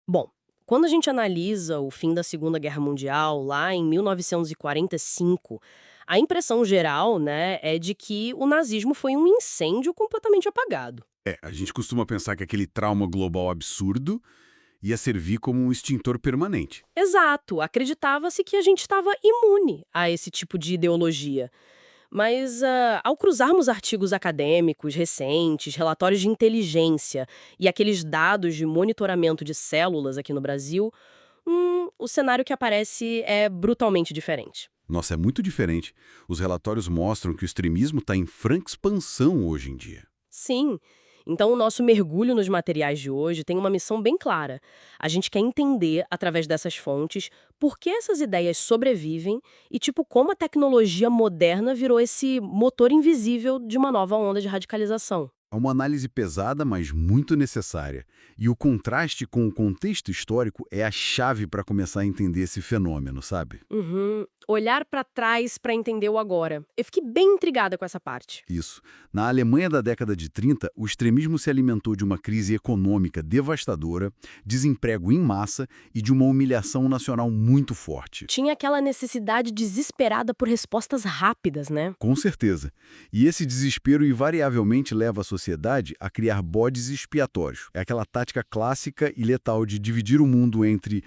Bom, quando a gente analisa o fim da Segunda Guerra Mundial, lá em 1945, a impressão geral, né, é de que o nazismo foi um incêndio completamente apagado. É, a gente costuma pensar que aquele trauma global absurdo ia servir como um extintor permanente. Exato, acreditava-se que a gente estava imune a esse tipo de ideologia. Mas, ao cruzarmos artigos acadêmicos recentes, relatórios de inteligência e aqueles dados de monitoramento de células aqui no Brasil, o cenário que aparece é brutalmente diferente. Nossa, é muito diferente. Os relatórios mostram que o extremismo está em franca expansão hoje em dia. Sim. Então, o nosso mergulho nos materiais de hoje tem uma missão bem clara. A gente quer entender, através dessas fontes, por que essas ideias sobrevivem e, tipo, como a tecnologia moderna virou esse motor invisível de uma nova onda de radicalização. É uma análise pesada, mas muito necessária. E o contraste com o contexto histórico é a chave para começar a entender esse fenômeno, sabe? Uhum. Olhar para trás para entender o agora. Eu fiquei bem intrigada com essa parte. Isso. Na Alemanha da década de 30, o extremismo se alimentou de uma crise econômica devastadora, desemprego em massa e de uma humilhação nacional muito forte. Tinha aquela necessidade desesperada por respostas rápidas, né? Com certeza. E esse desespero invariavelmente leva a sociedade a criar bodes expiatórios. É aquela tática clássica e letal de dividir o mundo entre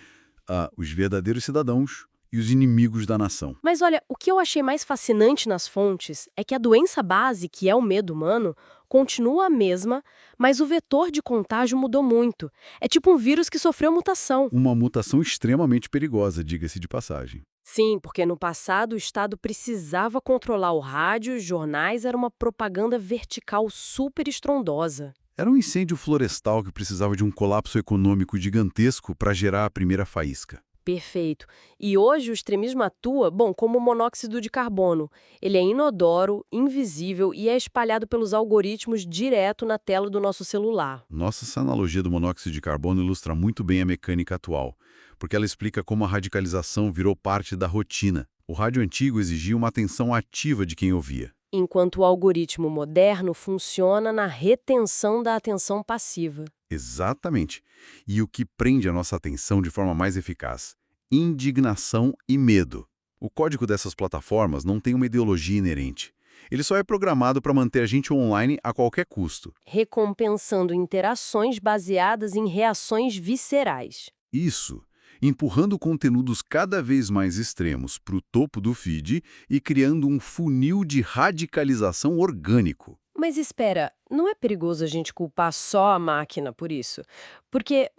os verdadeiros cidadãos e os inimigos da nação. Mas olha, o que eu achei mais fascinante nas fontes é que a doença base, que é o medo humano, continua a mesma, mas o vetor de contágio mudou muito. É tipo um vírus que sofreu mutação. Uma mutação extremamente perigosa, diga-se de passagem. Sim, porque no passado o Estado precisava controlar o rádio, os jornais, era uma propaganda vertical super estrondosa. Era um incêndio florestal que precisava de um colapso econômico gigantesco para gerar a primeira faísca. Perfeito. E hoje o extremismo atua, bom, como o monóxido de carbono. Ele é inodoro, invisível e é espalhado pelos algoritmos direto na tela do nosso celular. Nossa, essa analogia do monóxido de carbono ilustra muito bem a mecânica atual, porque ela explica como a radicalização virou parte da rotina. O rádio antigo exigia uma atenção ativa de quem ouvia. Enquanto o algoritmo moderno funciona na retenção da atenção passiva. Exatamente. E o que prende a nossa atenção de forma mais eficaz? Indignação e medo. O código dessas plataformas não tem uma ideologia inerente. Ele só é programado para manter a gente online a qualquer custo. Recompensando interações baseadas em reações viscerais. Isso, empurrando conteúdos cada vez mais extremos para o topo do feed e criando um funil de radicalização orgânico. Mas espera, não é perigoso a gente culpar só a máquina por isso? Porque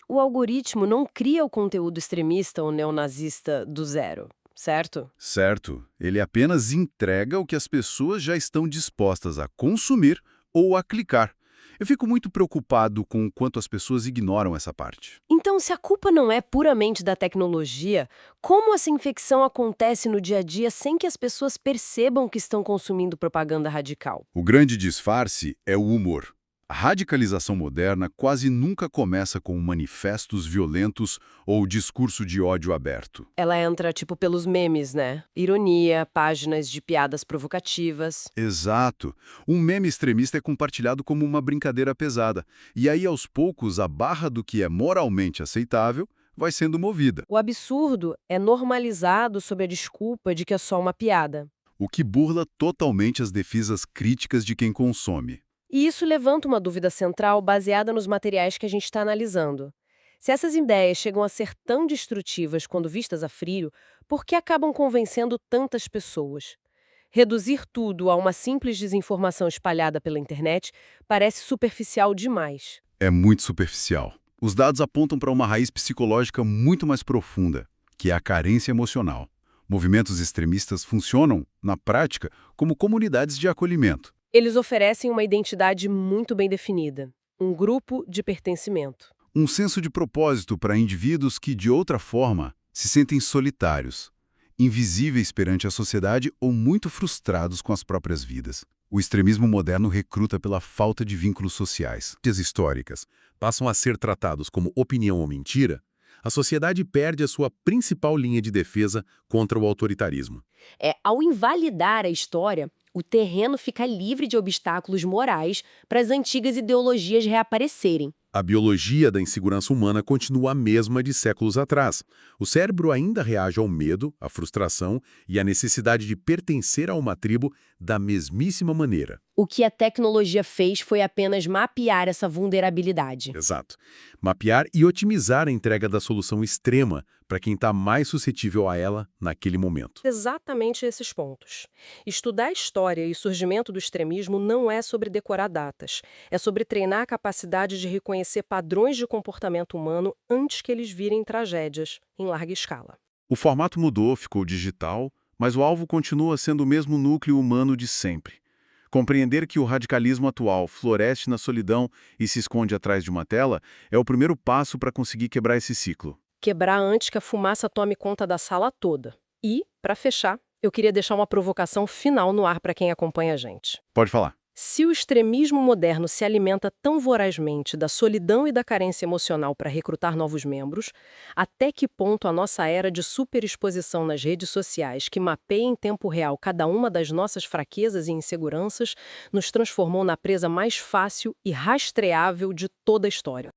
o algoritmo não cria o conteúdo extremista ou neonazista do zero, certo? Certo, ele apenas entrega o que as pessoas já estão dispostas a consumir ou a clicar. Eu fico muito preocupado com o quanto as pessoas ignoram essa parte. Então, se a culpa não é puramente da tecnologia, como essa infecção acontece no dia a dia sem que as pessoas percebam que estão consumindo propaganda radical? O grande disfarce é o humor. A radicalização moderna quase nunca começa com manifestos violentos ou discurso de ódio aberto. Ela entra, tipo, pelos memes, né? Ironia, páginas de piadas provocativas. Exato. Um meme extremista é compartilhado como uma brincadeira pesada. E aí, aos poucos, a barra do que é moralmente aceitável vai sendo movida, O absurdo é normalizado sob a desculpa de que é só uma piada. o que burla totalmente as defesas críticas de quem consome. E isso levanta uma dúvida central baseada nos materiais que a gente está analisando. Se essas ideias chegam a ser tão destrutivas quando vistas a frio, por que acabam convencendo tantas pessoas? Reduzir tudo a uma simples desinformação espalhada pela internet parece superficial demais. É muito superficial. Os dados apontam para uma raiz psicológica muito mais profunda, que é a carência emocional. Movimentos extremistas funcionam, na prática, como comunidades de acolhimento. Eles oferecem uma identidade muito bem definida, um grupo de pertencimento. Um senso de propósito para indivíduos que, de outra forma, se sentem solitários, invisíveis perante a sociedade ou muito frustrados com as próprias vidas. O extremismo moderno recruta pela falta de vínculos sociais. As históricas passam a ser tratados como opinião ou mentira, a sociedade perde a sua principal linha de defesa contra o autoritarismo. Ao invalidar a história, o terreno fica livre de obstáculos morais para as antigas ideologias reaparecerem. A biologia da insegurança humana continua a mesma de séculos atrás. O cérebro ainda reage ao medo, à frustração e à necessidade de pertencer a uma tribo da mesmíssima maneira. O que a tecnologia fez foi apenas mapear essa vulnerabilidade. Exato. Mapear e otimizar a entrega da solução extrema para quem está mais suscetível a ela naquele momento. Exatamente esses pontos. Estudar a história e o surgimento do extremismo não é sobre decorar datas. É sobre treinar a capacidade de reconhecer padrões de comportamento humano antes que eles virem tragédias, em larga escala. O formato mudou, ficou digital, mas o alvo continua sendo o mesmo núcleo humano de sempre. Compreender que o radicalismo atual floresce na solidão e se esconde atrás de uma tela é o primeiro passo para conseguir quebrar esse ciclo. Quebrar antes que a fumaça tome conta da sala toda. E, para fechar, eu queria deixar uma provocação final no ar para quem acompanha a gente. Pode falar. Se o extremismo moderno se alimenta tão vorazmente da solidão e da carência emocional para recrutar novos membros, até que ponto a nossa era de superexposição nas redes sociais, que mapeia em tempo real cada uma das nossas fraquezas e inseguranças, nos transformou na presa mais fácil e rastreável de toda a história?